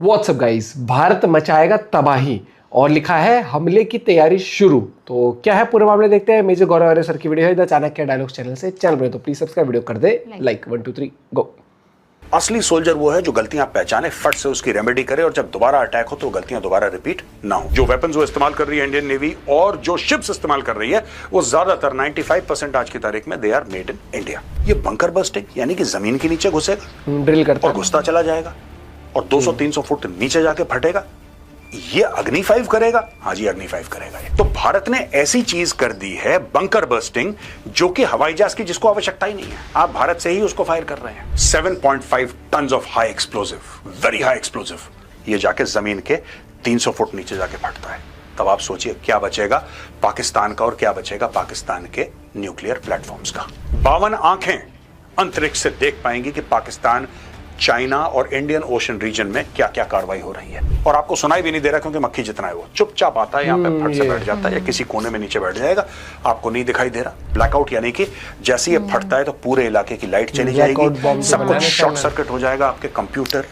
WhatsApp guys, Bharat मचाएगा तबाही और लिखा है हमले की तैयारी शुरू। तो क्या है पूरे मामले देखते हैं। मेजर गौरव आर्य सर की वीडियो है द चाणक्य डायलॉग्स चैनल से। चैनल में तो प्लीज सब्सक्राइब, वीडियो कर दे लाइक। 1 2 3 गो। असली सोल्जर वो है जो गलतियां पहचाने, फट से उसकी रेमेडी करे और जब दोबारा अटैक हो तो गलतियां दोबारा रिपीट ना हो। जो वेपन्स वो इस्तेमाल कर रही है इंडियन नेवी और जो शिप्स इस्तेमाल कर रही है वो ज्यादातर 95% आज की तारीख में they are made in India. ये बंकर बस्टिंग यानी कि जमीन के नीचे घुसेगा, ड्रिल करता और घुसता चला जाएगा और 200-300 फुट नीचे जाके फटेगा। ये अग्नि 5 करेगा। हाँ जी, अग्नि 5 करेगा। ये तो भारत ने ऐसी चीज कर दी है बंकर बस्टिंग, जो कि हवाई जहाज की जिसको आवश्यकता ही नहीं है, आप भारत से ही उसको फायर कर रहे हैं। 7.5 ton of high explosive, very high explosive, ये जाके जमीन के 300 फुट नीचे जाके फटता है। तब आप सोचिए क्या बचेगा पाकिस्तान का और क्या बचेगा पाकिस्तान के न्यूक्लियर प्लेटफॉर्म्स का। 52 आंखें अंतरिक्ष से देख पाएंगी कि पाकिस्तान, चाइना और इंडियन ओशन रीजन में क्या क्या कार्रवाई हो रही है। और आपको सुनाई भी नहीं दे रहा क्योंकि मक्खी जितना है वो चुपचाप आता है, यहाँ पे फट से बैठ जाता है या किसी कोने में नीचे बैठ जाएगा, आपको नहीं दिखाई दे रहा। ब्लैकआउट यानी कि जैसे ये फटता है तो पूरे इलाके की लाइट चली जाएगी, सब कुछ शॉर्ट सर्किट हो जाएगा। आपके कंप्यूटर,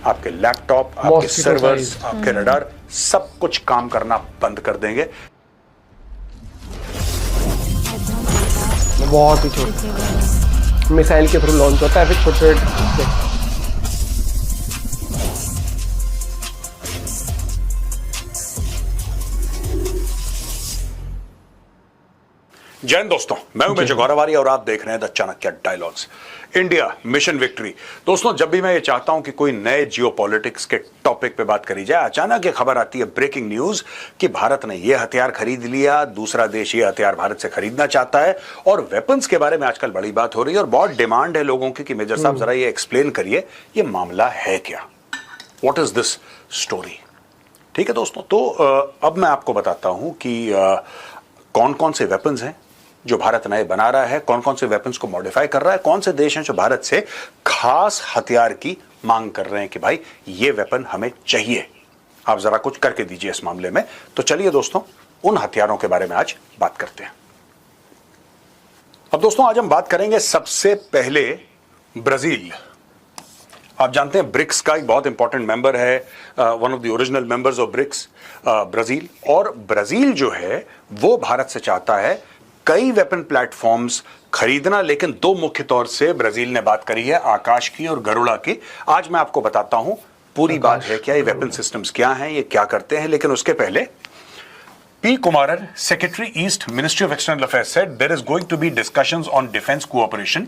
आपके लैपटॉप, आपके सर्वर्स, आपके रडार, सब कुछ काम करना बंद कर देंगे। बहुत ही छोटा मिसाइल के थ्रू लॉन्च होता है, फिर छोटे जय हिंद दोस्तों, मैं हूं मेजर गौरव आर्य और आप देख रहे हैं the Chanakya dialogues. India mission victory. दोस्तों, जब भी मैं ये चाहता हूं कि कोई नए जियोपॉलिटिक्स के टॉपिक पे बात करी जाए, अचानक ये खबर आती है, ब्रेकिंग न्यूज, कि भारत ने ये हथियार खरीद लिया, दूसरा देश ये हथियार भारत से खरीदना चाहता है और वेपन्स के बारे में आजकल बड़ी बात हो रही है और बहुत डिमांड है लोगों की कि मेजर साहब जरा ये एक्सप्लेन करिए, ये मामला है क्या, व्हाट इज दिस स्टोरी। ठीक है दोस्तों, तो अब मैं आपको बताता हूं कि कौन कौन से वेपन्स हैं जो भारत नए बना रहा है, कौन कौन से वेपन्स को मॉडिफाई कर रहा है, कौन से देश हैं जो भारत से खास हथियार की मांग कर रहे हैं कि भाई ये वेपन हमें चाहिए, आप जरा कुछ करके दीजिए इस मामले में। तो चलिए दोस्तों, उन हथियारों के बारे में आज बात करते हैं। अब दोस्तों, आज हम बात करेंगे सबसे पहले ब्राजील। आप जानते हैं ब्रिक्स का एक बहुत इंपॉर्टेंट मेंबर है, one of the original members of BRICS, Brazil. और ब्राजील जो है वो भारत से चाहता है कई वेपन प्लेटफॉर्म्स खरीदना, लेकिन दो मुख्य तौर से ब्राजील ने बात करी है, आकाश की और गरुड़ा की। आज मैं आपको बताता हूं पूरी बात है क्या, ये वेपन सिस्टम्स क्या हैं, ये क्या करते हैं। लेकिन उसके पहले P Kumaran, secretary east, ministry of external affairs, said there is going to be discussions on defence cooperation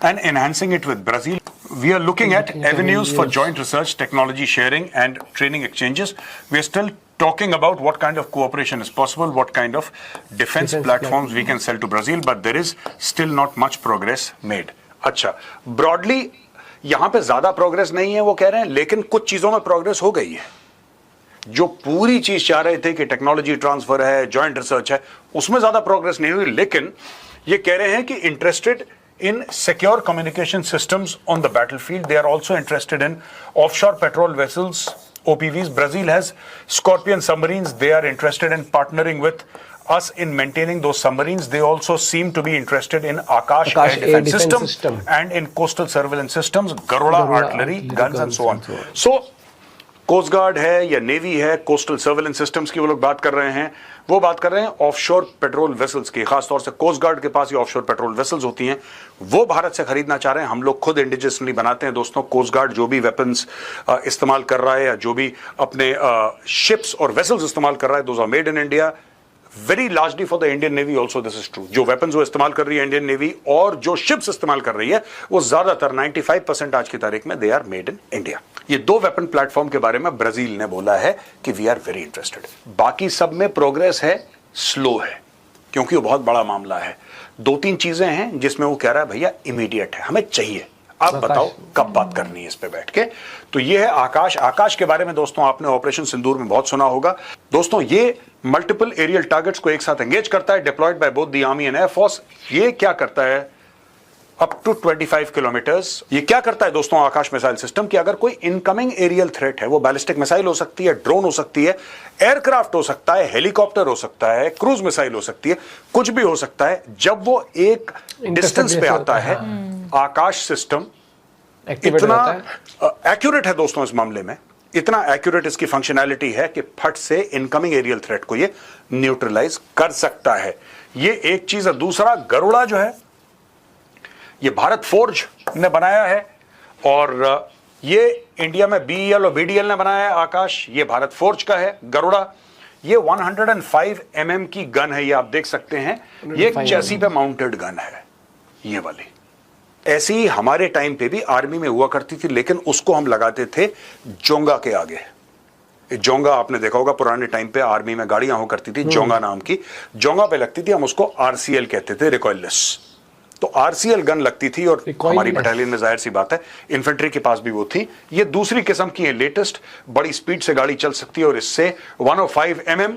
and enhancing it with Brazil. We are looking at avenues for joint research, technology sharing and training exchanges. We are still talking about what kind of cooperation is possible, what kind of defense platforms we can sell to Brazil, but there is still not much progress made. अच्छा, broadly यहाँ पे ज्यादा progress नहीं है वो कह रहे हैं, लेकिन कुछ चीजों में प्रोग्रेस हो गई है। जो पूरी चीज चाह रहे थे कि टेक्नोलॉजी ट्रांसफर है, जॉइंट रिसर्च है, उसमें ज्यादा प्रोग्रेस नहीं हुई। लेकिन ये कह रहे हैं कि interested in secure communication systems on the battlefield. They are also interested in offshore patrol vessels, OPVs. Brazil has Scorpion submarines. They are interested in partnering with us in maintaining those submarines. They also seem to be interested in Akash air defense system and in coastal surveillance systems, Garuda artillery, guns and so on. So coast guard है या navy है, coastal surveillance systems की वो लोग बात कर रहे हैं। वो बात कर रहे हैं ऑफशोर पेट्रोल वेसल्स की, खासतौर से कोस्ट गार्ड के पास ये ऑफशोर पेट्रोल वेसल्स होती हैं, वो भारत से खरीदना चाह रहे हैं। हम लोग खुद इंडिजिनसली बनाते हैं दोस्तों। कोस्ट गार्ड जो भी वेपन्स इस्तेमाल कर रहा है या जो भी अपने शिप्स और वेसल्स इस्तेमाल कर रहा है, those are made in India. Very largely for the Indian navy also this is true. जो वेपन्स वो इस्तेमाल कर रही है इंडियन नेवी और जो शिप्स इस्तेमाल कर रही है वो ज्यादातर 95% आज की तारीख में they are made in India. ये दो वेपन प्लेटफॉर्म के बारे में ब्राजील ने बोला है कि वी आर वेरी इंटरेस्टेड। बाकी सब में प्रोग्रेस है, स्लो है, क्योंकि वो बहुत बड़ा मामला है। 2-3 चीजें हैं जिसमें वो कह रहा है भैया इमीडिएट है, हमें चाहिए, आप बताओ कब बात करनी है इस पे बैठ के। तो ये है आकाश। आकाश के बारे में दोस्तों आपने ऑपरेशन सिंदूर में बहुत सुना होगा। दोस्तों, ये मल्टीपल एरियल टारगेट्स को एक साथ एंगेज करता है, deployed by both the army and air force. ये क्या करता है, अप टू 25 किलोमीटर्स। ये क्या करता है दोस्तों आकाश मिसाइल सिस्टम की, अगर कोई इनकमिंग एरियल थ्रेट है, वो बैलिस्टिक मिसाइल हो सकती है, ड्रोन हो सकती है, एयरक्राफ्ट हो सकता है, हेलीकॉप्टर हो सकता है, क्रूज मिसाइल हो सकती है, कुछ भी हो सकता है। जब वो एक डिस्टेंस पे आता है, आकाश सिस्टम इतना एक्यूरेट है दोस्तों इस मामले में इतना एक्यूरेट इसकी फंक्शनैलिटी है कि फट से इनकमिंग एरियल थ्रेट को ये न्यूट्रलाइज कर सकता है। ये एक चीज है। दूसरा, गरुड़ा जो है ये भारत फोर्ज ने बनाया है और ये इंडिया में BEL और BDL ने बनाया है। आकाश, ये भारत फोर्ज का है गरुड़ा। ये 105 mm की गन है, ये आप देख सकते हैं। ये एक चेसी पे माउंटेड गन है ये वाली। ऐसी हमारे टाइम पे भी आर्मी में हुआ करती थी, लेकिन उसको हम लगाते थे जोंगा के आगे। जोंगा आपने देखा होगा, पुराने टाइम पे आर्मी में गाड़ियां हुआ करती थी जोंगा नाम की, जोंगा पे लगती थी, हम उसको RCL कहते थे, रिकॉइललेस। तो RCL गन लगती थी और हमारी बटालियन में जाहिर सी बात है इन्फेंट्री के पास भी वो थी। ये दूसरी किस्म की है, लेटेस्ट, बड़ी स्पीड से गाड़ी चल सकती है और इससे 105 mm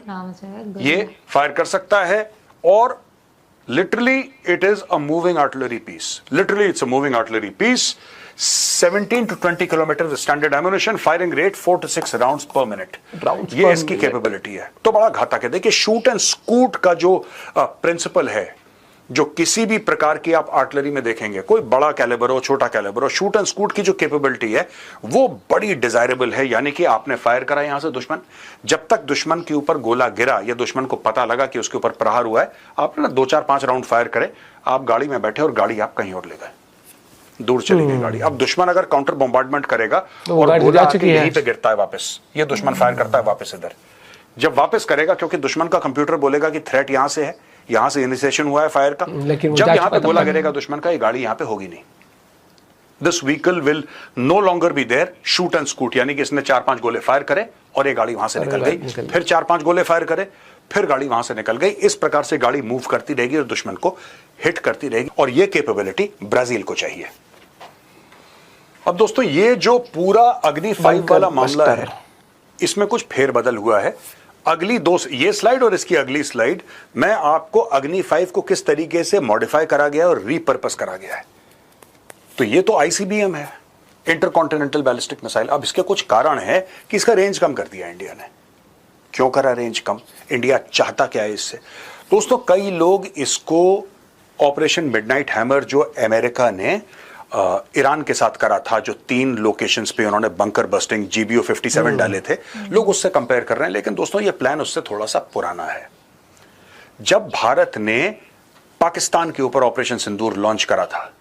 ये फायर कर सकता है। और literally it is a moving artillery piece, literally it's a moving artillery piece. 17 to 20 kilometre standard ammunition, firing rate 4 to 6 rounds per minute, ये इसकी कैपेबिलिटी है। तो बड़ा घातक है। देखिए, शूट एंड स्कूट का जो प्रिंसिपल है, जो किसी भी प्रकार की आप आर्टिलरी में देखेंगे, कोई बड़ा कैलिबर हो, छोटा कैलिबर हो, शूट एंड स्कूट की जो कैपेबिलिटी है वो बड़ी डिजायरेबल है। यानी कि आपने फायर करा यहां से दुश्मन, जब तक दुश्मन के ऊपर गोला गिरा या दुश्मन को पता लगा कि उसके ऊपर प्रहार हुआ है, आपने ना 2 4 5 राउंड फायर करे, आप गाड़ी में बैठे और गाड़ी आप कहीं और ले गए, दूर चली गई गाड़ी। अब दुश्मन अगर काउंटर बॉम्बार्डमेंट करेगा तो और गोला यहीं पे गिरता है वापस, ये दुश्मन फायर करता है वापस इधर। जब वापस करेगा, क्योंकि दुश्मन का कंप्यूटर बोलेगा कि थ्रेट यहां से है, यहां से इनिशिएशन हुआ है फायर का, जब यहां पे गोला गिरेगा दुश्मन का, ये गाड़ी यहां पे होगी नहीं। This vehicle will no longer be there shoot and scoot, यानी कि इसने 4 5 गोले फायर करे और ये गाड़ी वहां से निकल गई, फिर 4 5 गोले फायर करे, फिर गाड़ी वहां से निकल गई। इस प्रकार से गाड़ी मूव करती रहेगी और दुश्मन को हिट करती रहेगी, और ये कैपेबिलिटी ब्राजील को चाहिए। अब दोस्तों, ये जो पूरा अग्नि 5 वाला मामला है, इसमें कुछ फेरबदल हुआ है। अगली ये स्लाइड और इसकी अगली स्लाइड मैं आपको अग्नि 5 को किस तरीके से मॉडिफाई करा गया और रीपर्पस करा गया है। तो ये तो ICBM है, इंटरकॉन्टिनेंटल बैलिस्टिक मिसाइल। अब इसके कुछ कारण है कि इसका रेंज कम कर दिया इंडिया ने। क्यों करा रेंज कम? इंडिया चाहता क्या है इससे? दोस्तों, कई लोग इसको ऑपरेशन मिडनाइट हैमर, जो अमेरिका ने ईरान के साथ करा था, जो 3 लोकेशंस पे उन्होंने बंकर बस्टिंग GBU 57 डाले थे, लोग उससे कंपेयर कर रहे हैं। लेकिन दोस्तों, ये प्लान उससे थोड़ा सा पुराना है। जब भारत ने पाकिस्तान के ऊपर ऑपरेशन सिंदूर लॉन्च करा था,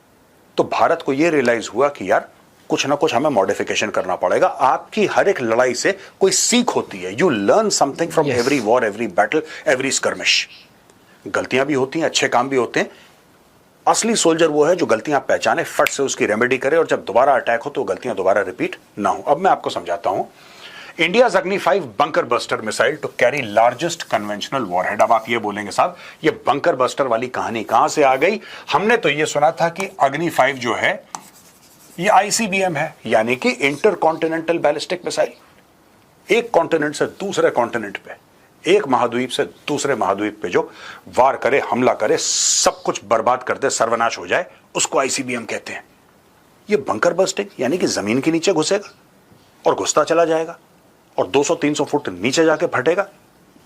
तो भारत को यह रियलाइज हुआ कि यार कुछ ना कुछ हमें मॉडिफिकेशन करना पड़ेगा। आपकी हर एक लड़ाई से कोई सीख होती है। You learn something from every war, every battle, every skirmish. गलतियां भी होती हैं, अच्छे काम भी होते हैं। असली सोल्जर वो है जो गलतियां पहचाने, फट से उसकी रेमेडी करे, और जब दोबारा अटैक हो तो गलतियां दोबारा रिपीट ना हो। अब मैं आपको समझाता हूं। India's Agni 5 bunker buster missile to carry largest conventional warhead. अब आप ये बोलेंगे, साहब ये बंकर बस्टर वाली कहानी कहां से आ गई? हमने तो ये सुना था कि अग्नि 5 जो है ये ICBM है, यानी कि इंटरकॉन्टिनेंटल बैलिस्टिक मिसाइल। एक कॉन्टिनेंट से दूसरे कॉन्टिनेंट पे, एक महाद्वीप से दूसरे महाद्वीप पे जो वार करे, हमला करे, सब कुछ बर्बाद कर दे, सर्वनाश हो जाए, उसको ICBM कहते हैं। ये बंकर बस्टिंग यानी कि जमीन के नीचे घुसेगा और घुसता चला जाएगा और 200-300 फुट नीचे जाके फटेगा।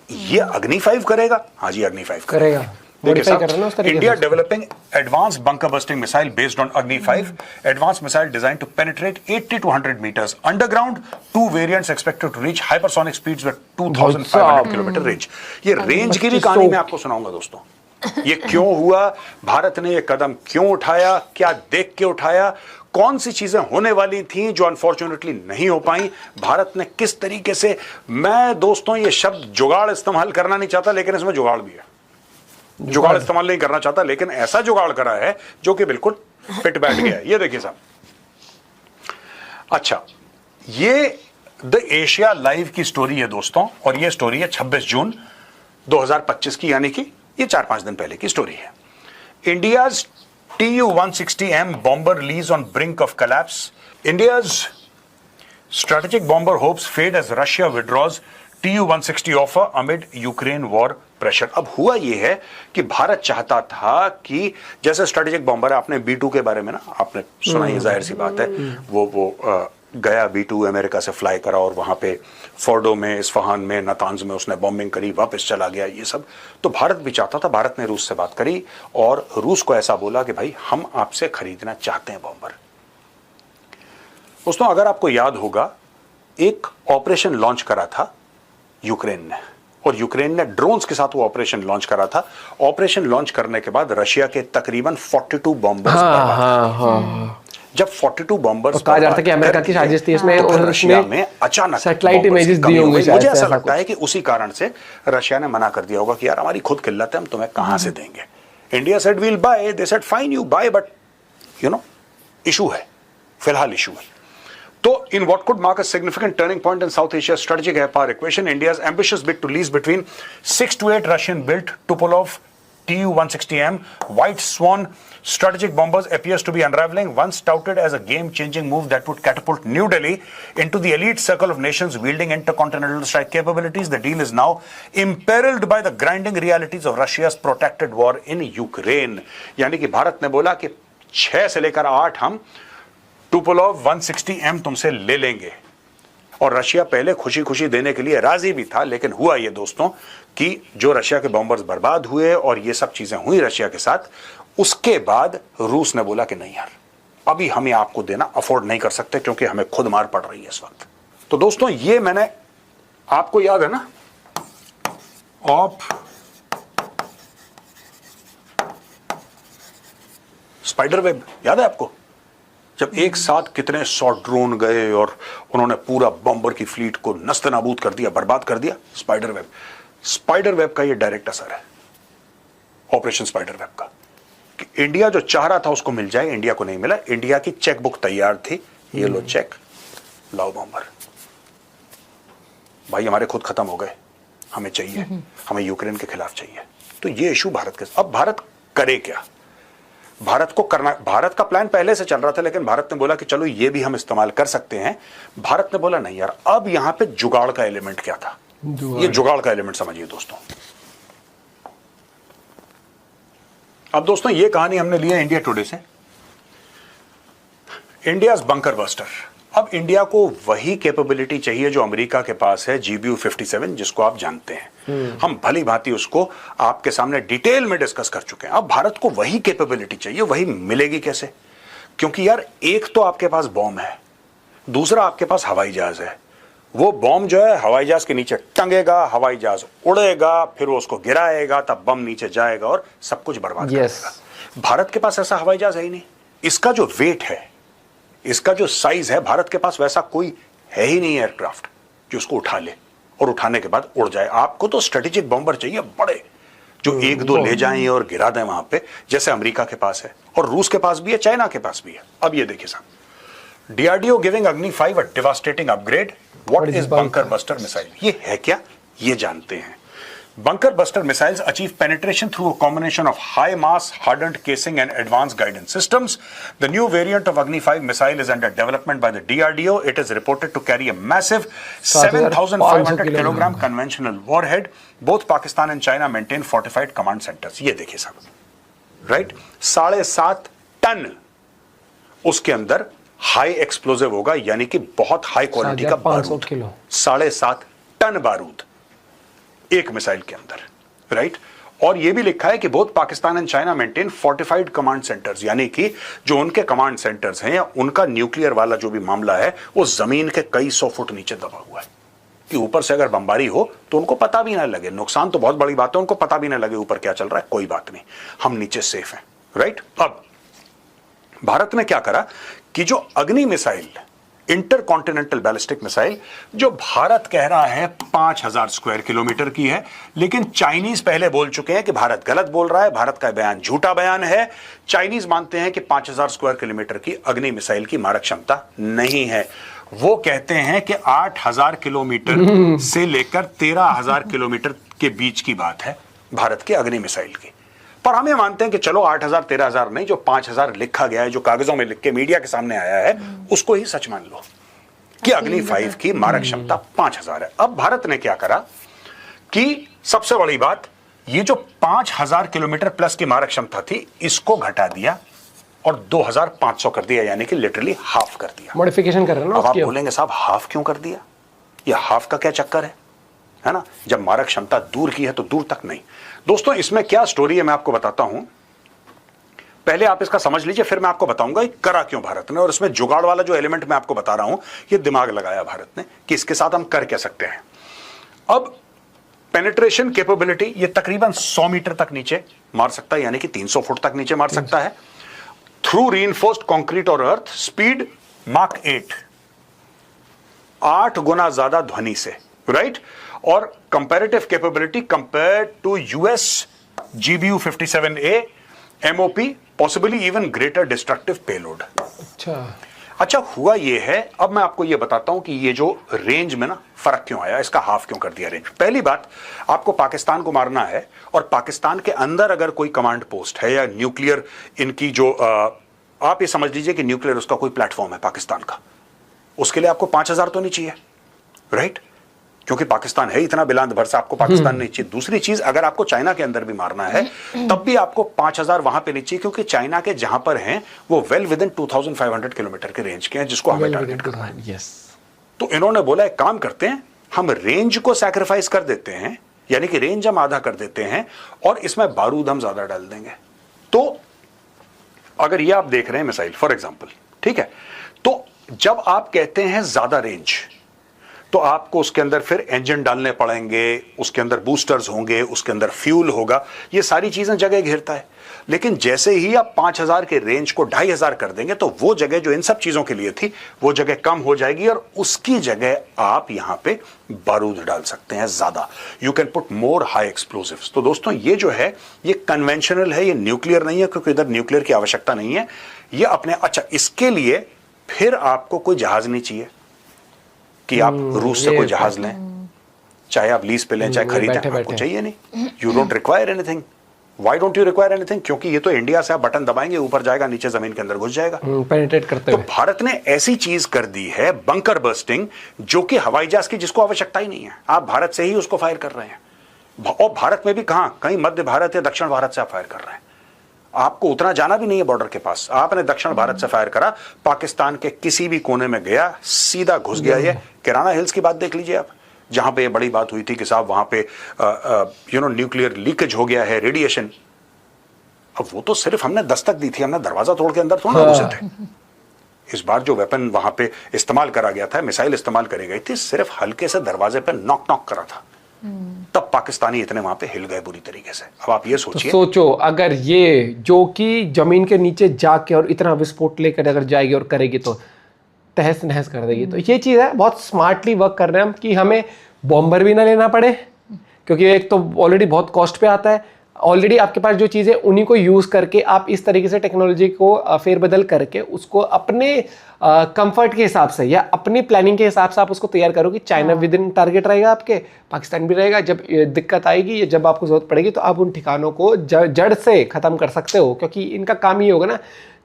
ये अग्नि 5 करेगा? हाँ जी, अग्नि 5 करेगा। India developing advance bunker busting missile based on Agni 5, advance missile design to penetrate 80 to 100 meters underground. 2 variants expected to reach hypersonic speeds with 2500 kilometre range. ये रेंज की भी कहानी मैं आपको सुनाऊंगा दोस्तों। ये क्यों हुआ, भारत ने ये कदम क्यों उठाया, क्या देख के उठाया, कौन सी चीजें होने वाली थी जो अनफॉर्चुनेटली नहीं हो पाई, भारत ने किस तरीके से। मैं दोस्तों ये शब्द जुगाड़ इस्तेमाल करना नहीं चाहता, लेकिन इसमें जुगाड़ भी है। जुगाड़ इस्तेमाल नहीं करना चाहता, लेकिन ऐसा जुगाड़ करा है जो कि बिल्कुल फिट बैठ गया है। ये देखिए साहब। अच्छा, ये द एशिया लाइव की स्टोरी है दोस्तों, और ये स्टोरी है 26 जून 2025 की, यानी कि ये 4-5 दिन पहले की स्टोरी है। India's Tu-160M bomber release on brink of collapse. India's strategic bomber hopes fade as Russia withdraws Tu-160 offer amid Ukraine war pressure. अब हुआ ये है कि भारत चाहता था कि जैसे स्ट्रेटेजिक बॉम्बर है, आपने B2 के बारे में ना आपने सुना, ये जाहिर सी बात है, वो गया B2 अमेरिका से फ्लाई करा और वहां पे फोर्डो में, इस्फहान में, नतांज में उसने बॉम्बिंग करी, वापस चला गया, ये सब। तो भारत भी चाहता था। भारत ने रूस से बात करी और रूस को ऐसा बोला कि भाई हम आपसे खरीदना चाहते हैं बॉम्बर। दोस्तों, अगर आपको याद होगा, एक ऑपरेशन लॉन्च करा था यूक्रेन ने, और यूक्रेन ने ड्रोन्स के साथ वो ऑपरेशन लॉन्च करा था। ऑपरेशन लॉन्च करने के बाद रशिया के तकरीबन 42 बॉम्बर्स जब 42 बॉम्बर्स कहा जाता है कि अमेरिका की साजिश थी इसमें, तो और रशिया में अचानक सैटेलाइट इमेजेस दी होंगी। मुझे ऐसा लगता है कि उसी कारण से रशिया ने मना कर दिया होगा कि यार हमारी खुद किल्लत है, हम तुम्हें कहां से देंगे। India said we'll buy, they said fine you buy, but you know issue है, फिलहाल इशू है। So, in what could mark a significant turning point in South Asia's strategic air power equation, India's ambitious bid to lease between 6 to 8 Russian-built Tupolev Tu-160M White Swan strategic bombers appears to be unraveling, once touted as a game-changing move that would catapult New Delhi into the elite circle of nations wielding intercontinental strike capabilities. The deal is now imperiled by the grinding realities of Russia's protracted war in Ukraine. यानी कि भारत ने बोला कि 6 से लेकर 8 हम टुपोलोव 160M तुमसे ले लेंगे, और रशिया पहले खुशी खुशी देने के लिए राजी भी था। लेकिन हुआ ये दोस्तों कि जो रशिया के बॉम्बर्स बर्बाद हुए और ये सब चीजें हुई रशिया के साथ, उसके बाद रूस ने बोला कि नहीं यार, अभी हम ये आपको देना अफोर्ड नहीं कर सकते क्योंकि हमें खुद मार पड़ रही है इस वक्त। तो दोस्तों ये मैंने, आपको याद है ना ऑप स्पाइडर वेब, याद है आपको, जब एक साथ कितने 100 ड्रोन गए और उन्होंने पूरा बॉम्बर की फ्लीट को नस्तनाबूद कर दिया, बर्बाद कर दिया। स्पाइडर वेब का ये डायरेक्ट असर है ऑपरेशन स्पाइडर वेब का, कि इंडिया जो चाह रहा था उसको मिल जाए, इंडिया को नहीं मिला। इंडिया की चेक बुक तैयार थी, ये लो चेक, लाओ बॉम्बर, भाई हमारे खुद खत्म हो गए, हमें चाहिए, हमें यूक्रेन के खिलाफ चाहिए। तो ये इशू भारत के, अब भारत करे क्या? भारत को करना, भारत का प्लान पहले से चल रहा था, लेकिन भारत ने बोला कि चलो ये भी हम इस्तेमाल कर सकते हैं। भारत ने बोला नहीं यार, अब यहां पे जुगाड़ का एलिमेंट क्या था, ये जुगाड़ का एलिमेंट समझिए दोस्तों। अब दोस्तों ये कहानी हमने ली है इंडिया टुडे से, इंडियाज बंकर बस्टर। अब इंडिया को वही कैपेबिलिटी चाहिए जो अमेरिका के पास है, GBU-57, जिसको आप जानते हैं। हम भली भांति उसको आपके सामने डिटेल में डिस्कस कर चुके हैं। अब भारत को वही कैपेबिलिटी चाहिए, वही मिलेगी कैसे? क्योंकि यार एक तो आपके पास बॉम्ब है, दूसरा आपके पास हवाई जहाज है। वो बॉम्ब जो है हवाई जहाज के नीचे टंगेगा, हवाई जहाज उड़ेगा, फिर वो उसको गिराएगा, तब बम नीचे जाएगा और सब कुछ बर्बाद कर देगा। भारत के पास ऐसा हवाई जहाज है ही नहीं। इसका जो वेट है, इसका जो साइज है, भारत के पास वैसा कोई है ही नहीं एयरक्राफ्ट जो उसको उठा ले और उठाने के बाद उड़ जाए। आपको तो स्ट्रेटेजिक बॉम्बर चाहिए बड़े, जो 1-2 ले जाएं और गिरा दें वहां पे, जैसे अमेरिका के पास है और रूस के पास भी है, चाइना के पास भी है। अब ये देखिए साहब, DRDO giving Agni 5 a devastating upgrade. What is bunker buster missile? ये है क्या, ये जानते हैं। Bunker buster missiles achieve penetration through a combination of high mass hardened casing and advanced guidance systems. The new variant of Agni 5 missile is under development by the DRDO. It is reported to carry a massive 7,500 kilogram conventional warhead. Both Pakistan and China maintain fortified command centers. ये देखिए साहब, right, 7.5 ton उसके अंदर high explosive होगा, यानी कि बहुत high quality का बारूद, 7.5 टन बारूद एक मिसाइल के अंदर, राइट। और यह भी लिखा है कि both Pakistan and China maintain fortified command centres, यानी कि जो उनके कमांड सेंटर्स हैं या उनका न्यूक्लियर वाला जो भी मामला है वो जमीन के कई 100 फुट नीचे दबा हुआ है, कि ऊपर से अगर बमबारी हो तो उनको पता भी ना लगे। नुकसान तो बहुत बड़ी बात है, उनको पता भी ना लगे ऊपर क्या चल रहा है, कोई बात नहीं, हम नीचे सेफ हैं, राइट। अब भारत ने क्या करा कि जो अग्नि मिसाइल, इंटरकॉन्टिनेंटल बैलिस्टिक मिसाइल, जो भारत कह रहा है 5000 स्क्वायर किलोमीटर की है, लेकिन चाइनीज पहले बोल चुके हैं कि भारत गलत बोल रहा है, भारत का बयान झूठा बयान है। चाइनीज मानते हैं कि 5000 स्क्वायर किलोमीटर की अग्नि मिसाइल की मारक क्षमता नहीं है। वो कहते हैं कि 8000 किलोमीटर से लेकर 13000 किलोमीटर के बीच की बात है भारत के अग्नि मिसाइल की। पर हम ये मानते हैं कि चलो 8000 13000 नहीं, जो 5000 लिखा गया है, जो कागजों में लिख के मीडिया के सामने आया है, उसको ही सच मान लो कि अग्नि 5 की मारक क्षमता 5000 है। अब भारत ने क्या करा कि सबसे बड़ी बात, ये जो 5000 किलोमीटर प्लस की मारक क्षमता थी, इसको घटा दिया और 2500 कर दिया, यानी कि लिटरली हाफ कर दिया, मॉडिफिकेशन कर रहे हैं ना। अब आप बोलेंगे साहब हाफ क्यों कर दिया, ये हाफ का क्या चक्कर है ना? जब मारक क्षमता दूर की है तो दूर तक नहीं। दोस्तों इसमें क्या स्टोरी है मैं आपको बताता हूं। पहले आप इसका समझ लीजिए, फिर मैं आपको बताऊंगा ये करा क्यों भारत ने, और इसमें जुगाड़ वाला जो एलिमेंट मैं आपको बता रहा हूं, ये दिमाग लगाया भारत ने कि इसके साथ हम कर क्या सकते हैं। अब पेनिट्रेशन कैपेबिलिटी, ये तकरीबन 100 मीटर तक नीचे मार सकता है, यानी कि 300 फुट तक नीचे मार सकता है। थ्रू रीइंफोर्स्ड कंक्रीट और अर्थ, स्पीड माक 8 गुना ज्यादा ध्वनि से, राइट। और comparative capability compared to US GBU 57A MOP, possibly even greater destructive payload. अच्छा हुआ ये है, अब मैं आपको ये बताता हूं कि ये जो रेंज में ना फर्क क्यों आया, इसका हाफ क्यों कर दिया रेंज। पहली बात, आपको पाकिस्तान को मारना है और पाकिस्तान के अंदर अगर कोई कमांड पोस्ट है या न्यूक्लियर इनकी जो आप ये समझ लीजिए कि न्यूक्लियर उसका कोई प्लेटफॉर्म है पाकिस्तान का, उसके लिए आपको 5000 तो नहीं चाहिए, राइट, क्योंकि पाकिस्तान है इतना बिलांद भर से, आपको पाकिस्तान नहीं चाहिए। दूसरी चीज, अगर आपको चाइना के अंदर भी मारना है तब भी आपको 5000 वहां पे नहीं चाहिए, क्योंकि चाइना के जहां पर हैं वो वेल विद इन 2500 किलोमीटर के रेंज के हैं, जिसको हमें टारगेट करना है। तो इन्होंने बोला एक काम करते हैं, हम रेंज को सैक्रिफाइस कर देते हैं, यानी कि रेंज हम आधा कर देते हैं और इसमें बारूद हम ज्यादा डाल देंगे। तो अगर ये आप देख रहे हैं मिसाइल फॉर एग्जांपल, ठीक है, तो जब आप कहते हैं ज्यादा रेंज, तो आपको उसके अंदर फिर इंजन डालने पड़ेंगे, उसके अंदर बूस्टर्स होंगे, उसके अंदर फ्यूल होगा, ये सारी चीजें जगह घेरता है। लेकिन जैसे ही आप 5000 के रेंज को 2500 कर देंगे, तो वो जगह जो इन सब चीजों के लिए थी वो जगह कम हो जाएगी और उसकी जगह आप यहां पे बारूद डाल सकते हैं ज्यादा। You can put more high explosives. तो दोस्तों ये जो है ये कन्वेंशनल है, ये न्यूक्लियर नहीं है, क्योंकि इधर न्यूक्लियर की आवश्यकता नहीं है। ये अपने, अच्छा इसके लिए फिर आपको कोई जहाज नहीं चाहिए कि आप रूस से कोई जहाज लें, चाहे आप लीज पे लें चाहे खरीदें, आपको चाहिए नहीं। You don't require anything. Why don't you require anything? क्योंकि ये तो इंडिया से आप बटन दबाएंगे ऊपर जाएगा, नीचे जमीन के अंदर घुस जाएगा, पेनिट्रेट करते हुए। तो भारत ने ऐसी चीज कर दी है बंकर बर्स्टिंग, जो कि हवाई जहाज की जिसको आवश्यकता ही नहीं है, आप भारत से ही उसको फायर कर रहे हैं। और भारत में भी कहां, कहीं मध्य भारत या दक्षिण भारत से आप फायर कर रहे हैं, आपको उतना जाना भी नहीं है बॉर्डर के पास, आपने दक्षिण भारत से फायर करा, पाकिस्तान के किसी भी कोने में गया, सीधा घुस गया। ये किराना हिल्स की बात देख लीजिए आप, जहां पे ये बड़ी बात हुई थी कि साहब वहां पे न्यूक्लियर लीकेज हो गया है, रेडिएशन। अब वो तो सिर्फ हमने दस्तक दी थी, हमने दरवाजा तोड़ के अंदर थोड़ा घुसे थे। इस बार जो वेपन वहां पे इस्तेमाल करा गया था, मिसाइल इस्तेमाल करी गई थी, सिर्फ हल्के से दरवाजे पे नॉक नॉक करा था, तब पाकिस्तानी इतने वहां पे हिल गए बुरी तरीके से। अब आप ये सोचिए, तो सोचो अगर ये जो कि जमीन के नीचे जाके और इतना विस्फोट लेकर अगर जाएगी और करेगी तो तहस नहस कर देगी। तो ये चीज़ है, बहुत स्मार्टली वर्क कर रहे हैं हम कि हमें बॉम्बर भी ना लेना पड़े, क्योंकि एक तो ऑलरेडी बहुत कॉस्ट पे आता है। ऑलरेडी आपके पास जो चीज़ें उन्हीं को यूज़ करके आप इस तरीके से टेक्नोलॉजी को फेरबदल करके उसको अपने कंफर्ट के हिसाब से या अपनी प्लानिंग के हिसाब से आप उसको तैयार करो कि चाइना विद इन टारगेट रहेगा, आपके पाकिस्तान भी रहेगा। जब दिक्कत आएगी या जब आपको जरूरत पड़ेगी तो आप उन ठिकानों को जड़ से ख़त्म कर सकते हो, क्योंकि इनका काम ये होगा ना,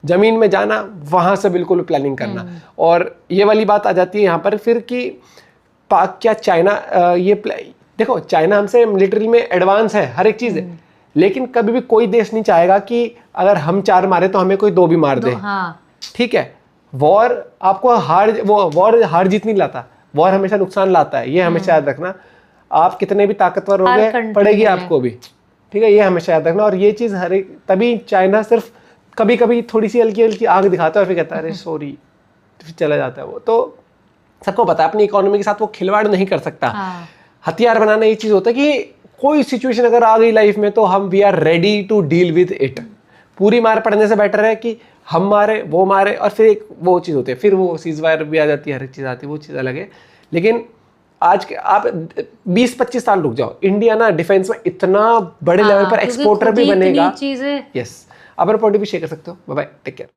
ज़मीन में जाना, वहाँ से बिल्कुल प्लानिंग करना। और ये वाली बात आ जाती है यहाँ पर फिर कि पाक क्या चाइना देखो, चाइना हमसे मिलिट्री में एडवांस है, हर एक चीज़ है, लेकिन कभी भी कोई देश नहीं चाहेगा कि अगर हम 4 मारे तो हमें कोई 2 भी मार दे। हाँ। ठीक है, वॉर आपको वॉर हार जीत नहीं लाता, वॉर हमेशा नुकसान लाता है, ये हमेशा याद रखना। आप कितने भी ताकतवर हो गए, पड़ेगी आपको भी, ठीक है, ये हमेशा याद रखना। और ये चीज़ हर एक, तभी चाइना सिर्फ कभी कभी थोड़ी सी हल्की हल्की आग दिखाता है और फिर कहता है अरे सॉरी, फिर चला जाता है वो। तो सबको पता है अपनी इकोनॉमी के साथ वो खिलवाड़ नहीं कर सकता। हथियार बनाना ये चीज़ होता है कि कोई सिचुएशन अगर आ गई लाइफ में तो हम we are ready to deal with it. पूरी मार पड़ने से बेटर है कि हम मारे, वो मारे, और फिर एक वो चीज़ होती है, फिर वो सीजवायर भी आ जाती है, हर एक चीज़ आती है, वो चीज़ अलग है। लेकिन आज के आप 20-25 साल रुक जाओ, इंडिया ना डिफेंस में इतना बड़े लेवल पर एक्सपोर्टर भी बनेगा। चीज़ें, यस, अपना पॉइंट भी शेयर कर सकते हो। Bye bye, take care.